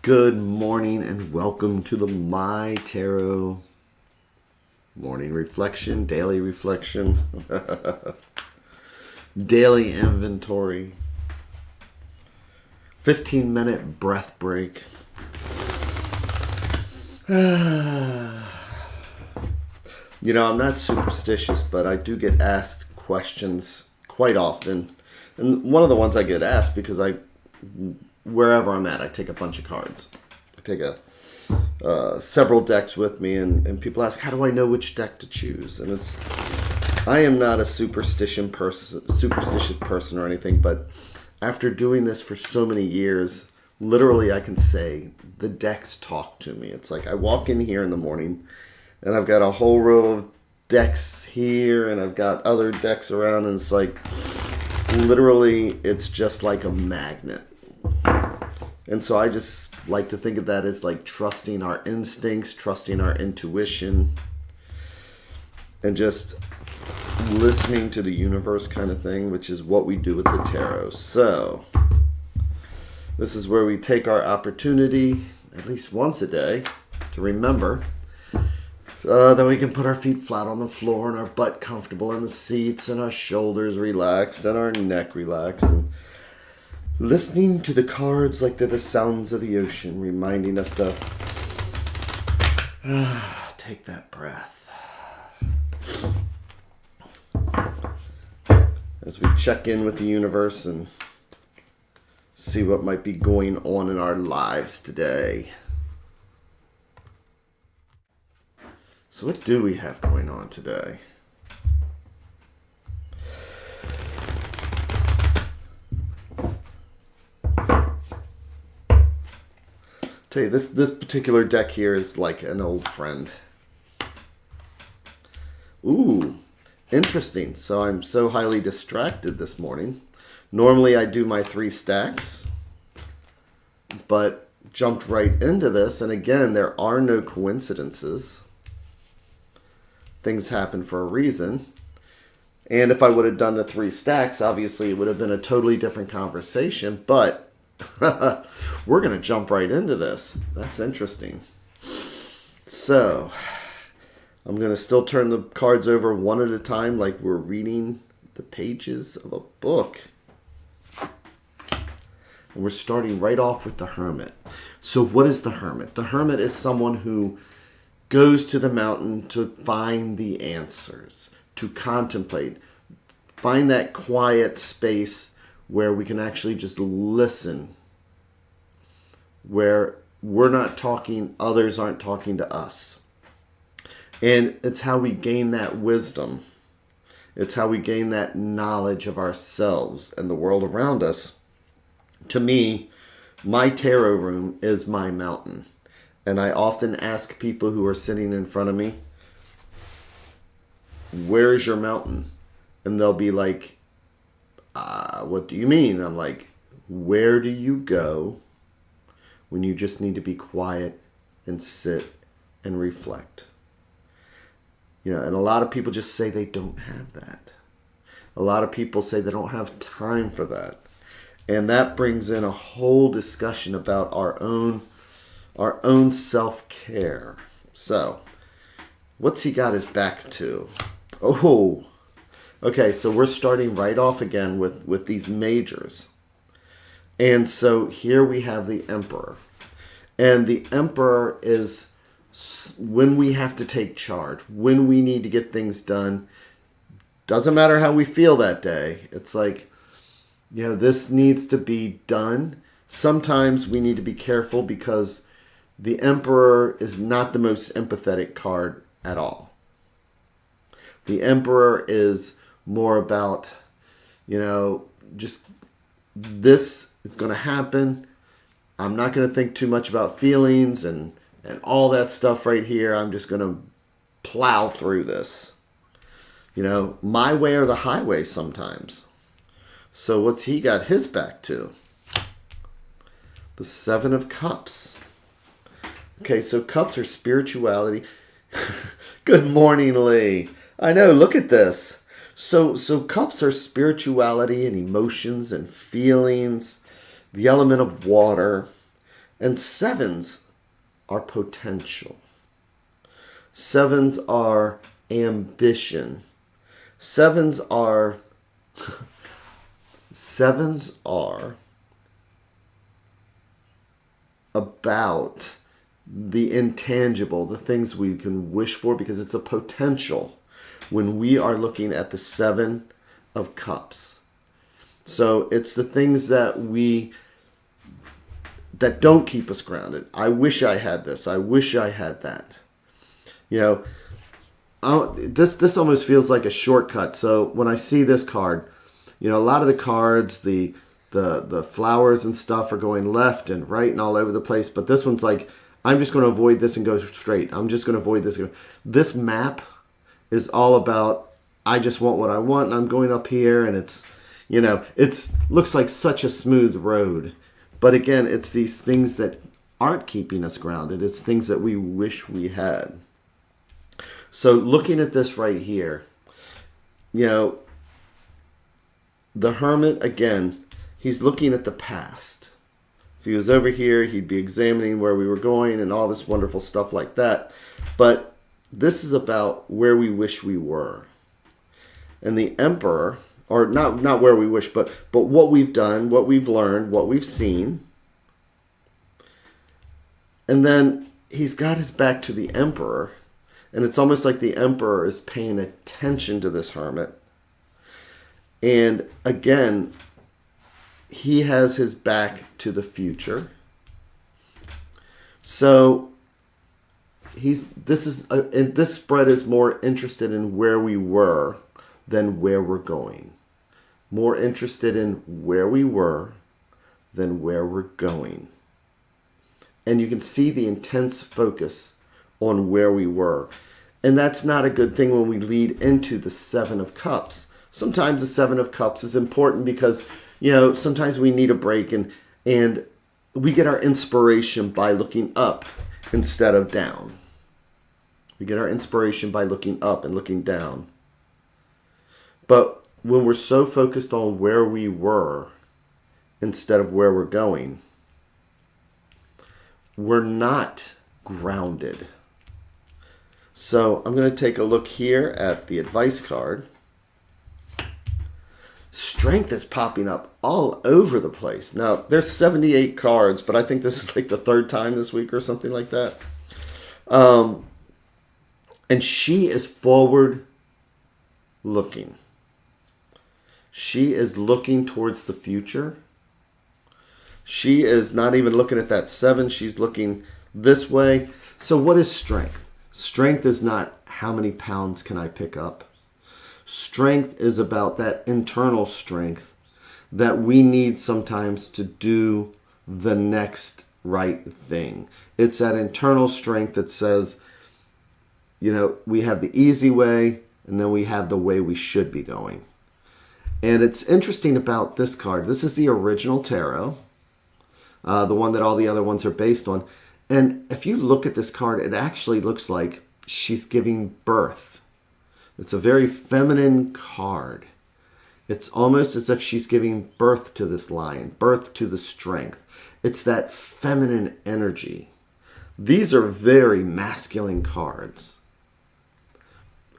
Good morning and welcome to the MyTarot morning reflection, daily reflection, daily inventory, 15-minute breath break. I'm not superstitious, but I do get asked questions quite often. And one of the ones I get asked because wherever I'm at, I take a bunch of cards. I take several decks with me, and people ask, how do I know which deck to choose? And I am not a superstitious person or anything, but after doing this for so many years, literally I can say the decks talk to me. It's like I walk in here in the morning, and I've got a whole row of decks here, and I've got other decks around, and it's like literally it's just like a magnet. And so I just like to think of that as like trusting our instincts, trusting our intuition, and just listening to the universe kind of thing, which is what we do with the tarot. So this is where we take our opportunity at least once a day to remember that we can put our feet flat on the floor and our butt comfortable in the seats and our shoulders relaxed and our neck relaxed, and listening to the cards like they're the sounds of the ocean, reminding us to take that breath as we check in with the universe and see what might be going on in our lives today. So what do we have going on today? Tell you, this particular deck here is like an old friend. Ooh, interesting. So I'm so highly distracted this morning. Normally I do my 3 stacks, but jumped right into this. And again, there are no coincidences. Things happen for a reason. And if I would have done the 3 stacks, obviously it would have been a totally different conversation. But we're going to jump right into this. That's interesting. So I'm going to still turn the cards over one at a time like we're reading the pages of a book. And we're starting right off with the Hermit. So what is the Hermit? The Hermit is someone who goes to the mountain to find the answers, to contemplate, find that quiet space where we can actually just listen, where we're not talking, others aren't talking to us. And it's how we gain that wisdom. It's how we gain that knowledge of ourselves and the world around us. To me, my tarot room is my mountain. And I often ask people who are sitting in front of me, where's your mountain? And they'll be like, what do you mean? I'm like, where do you go when you just need to be quiet and sit and reflect? And a lot of people just say they don't have that. A lot of people say they don't have time for that. And that brings in a whole discussion about our own self-care. So, what's he got his back to? Oh, okay, so we're starting right off again with these majors. And so here we have the Emperor. And the Emperor is when we have to take charge, when we need to get things done. Doesn't matter how we feel that day. It's like, this needs to be done. Sometimes we need to be careful because the Emperor is not the most empathetic card at all. The Emperor is more about, just this is going to happen. I'm not going to think too much about feelings and all that stuff right here. I'm just going to plow through this. My way or the highway sometimes. So what's he got his back to? The 7 of Cups. Okay, so cups are spirituality. Good morning, Lee. I know, look at this. So cups are spirituality and emotions and feelings, the element of water. And sevens are potential. Sevens are ambition. Sevens are sevens are about the intangible, the things we can wish for, because it's a potential when we are looking at the Seven of Cups. So it's the things that don't keep us grounded. I wish I had this. I wish I had that. You know, this almost feels like a shortcut. So when I see this card, you know, a lot of the cards, the flowers and stuff are going left and right and all over the place. But this one's like, I'm just going to avoid this and go straight. I'm just going to avoid this. This map is all about, I just want what I want, and I'm going up here, and it's, you know, looks like such a smooth road. But again, it's these things that aren't keeping us grounded. It's things that we wish we had. So looking at this right here, you know, the Hermit, again, he's looking at the past. If he was over here, he'd be examining where we were going and all this wonderful stuff like that. But this is about where we wish we were. And the Emperor, or not where we wish, but what we've done, what we've learned, what we've seen. And then he's got his back to the Emperor. And it's almost like the Emperor is paying attention to this Hermit. And again, he has his back to the future. So this spread is more interested in where we were than where we're going. More interested in where we were than where we're going. And you can see the intense focus on where we were. And that's not a good thing when we lead into the Seven of Cups. Sometimes the Seven of Cups is important because, you know, sometimes we need a break, and we get our inspiration by looking up instead of down. We get our inspiration by looking up and looking down. But when we're so focused on where we were instead of where we're going, we're not grounded. So I'm going to take a look here at the advice card. Strength is popping up all over the place. Now, there's 78 cards, but I think this is like the third time this week or something like that. And she is forward looking. She is looking towards the future. She is not even looking at that 7. She's looking this way. So what is strength? Strength is not how many pounds can I pick up. Strength is about that internal strength that we need sometimes to do the next right thing. It's that internal strength that says, you know, we have the easy way and then we have the way we should be going. And it's interesting about this card. This is the original tarot, the one that all the other ones are based on. And if you look at this card, it actually looks like she's giving birth. It's a very feminine card. It's almost as if she's giving birth to this lion, birth to the strength. It's that feminine energy. These are very masculine cards.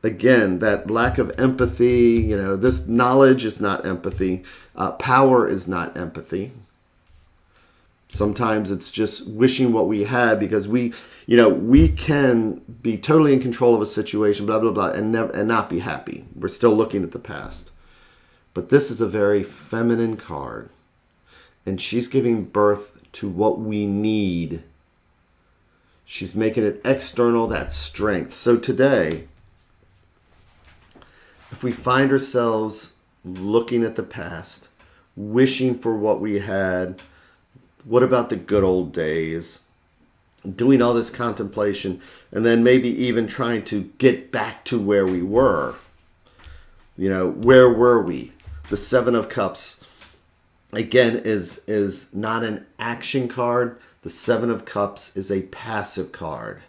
Again, that lack of empathy, you know, this knowledge is not empathy. Power is not empathy. Sometimes it's just wishing what we had because we can be totally in control of a situation, blah, blah, blah, and not be happy. We're still looking at the past. But this is a very feminine card. And she's giving birth to what we need. She's making it external, that strength. So today, if we find ourselves looking at the past, wishing for what we had, what about the good old days? Doing all this contemplation and then maybe even trying to get back to where we were. You know, where were we? The Seven of Cups, again, is not an action card. The Seven of Cups is a passive card.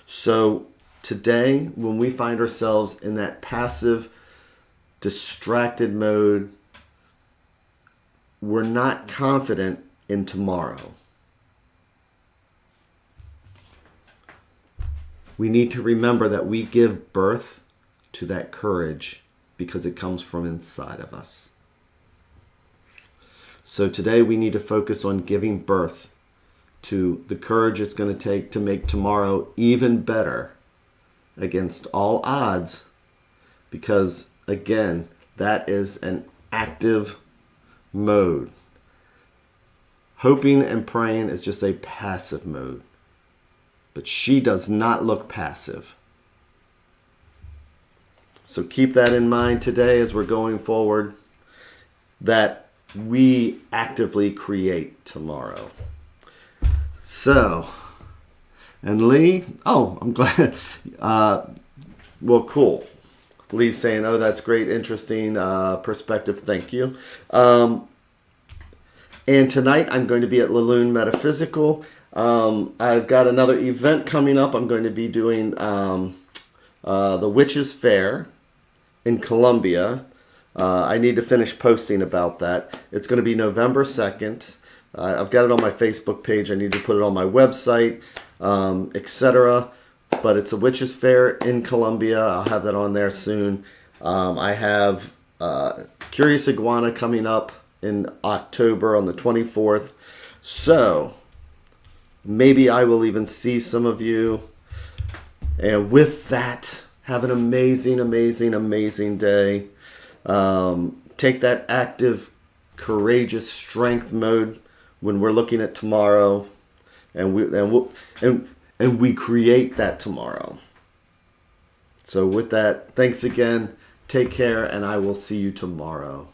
So today, when we find ourselves in that passive, distracted mode, we're not confident in tomorrow. We need to remember that we give birth to that courage because it comes from inside of us. So today we need to focus on giving birth to the courage it's going to take to make tomorrow even better against all odds, because again, that is an active mode. Hoping and praying is just a passive mode. But she does not look passive. So keep that in mind today as we're going forward, that we actively create tomorrow. So, and Lee, I'm glad. Well, cool. Lee's saying, oh, that's great, interesting perspective. Thank you. And tonight I'm going to be at Laloon Metaphysical. I've got another event coming up. I'm going to be doing the Witches Fair in Columbia. I need to finish posting about that. It's going to be November 2nd. I've got it on my Facebook page. I need to put it on my website, etc. But it's a Witches Fair in Columbia. I'll have that on there soon. I have Curious Iguana coming up in October on the 24th. So maybe I will even see some of you. And with that, have an amazing, amazing, amazing day. Take that active, courageous strength mode when we're looking at tomorrow, and we create that tomorrow. So with that, thanks again. Take care, and I will see you tomorrow.